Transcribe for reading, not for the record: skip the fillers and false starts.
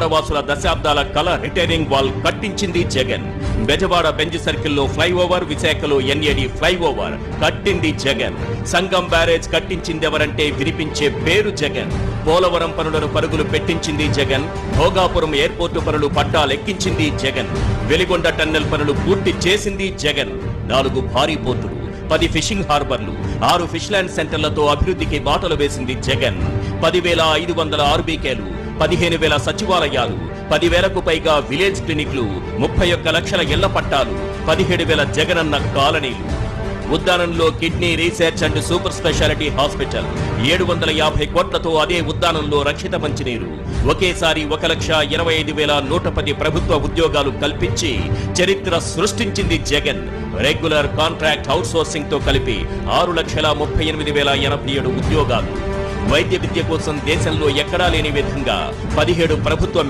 వాసుల దశాబ్దాల కళ రిటైనింగ్ వాల్ కట్టించింది జగన్. బెజవాడ బెంజ్ సర్కిల్లో ఫ్లైఓవర్, విశాఖలో ఎన్ఏడి ఫ్లైఓవర్ కట్టింది జగన్. సంగం బ్యారేజ్ కట్టించిందెవరంటే వినిపించే పేరు జగన్. పోలవరం పనులను పరుగులు పెట్టించింది జగన్. భోగాపురం ఎయిర్పోర్టు పనులు పట్టాలెక్కించింది జగన్. వెలిగొండ టన్నెల్ పనులు పూర్తి చేసింది జగన్. 4 భారీ పోర్టులు, 10 ఫిషింగ్ హార్బర్లు, 6 ఫిష్ ల్యాండ్ సెంటర్లతో అభివృద్ధికి బాటలు వేసింది జగన్. 10,500 ఆర్బీకేలు, 15,000 సచివాలయాలు, 10,000కు పైగా విలేజ్ క్లినిక్లు, 31 లక్షల ఇళ్ల పట్టాలు, 17,000 జగనన్న కాలనీలు. ఉద్దానంలో kidney research and super speciality hospital, 750 కోట్లతో అదే ఉద్దానంలో రక్షిత మంచినీరు. ఒకేసారి 1,25,110 ప్రభుత్వ ఉద్యోగాలు కల్పించి చరిత్ర సృష్టించింది జగన్. రెగ్యులర్ కాంట్రాక్ట్ అవుట్సోర్సింగ్ తో కలిపి 6,38,087 ఉద్యోగాలు. వైద్య విద్య కోసం దేశంలో ఎక్కడా లేని విధంగా 17 ప్రభుత్వ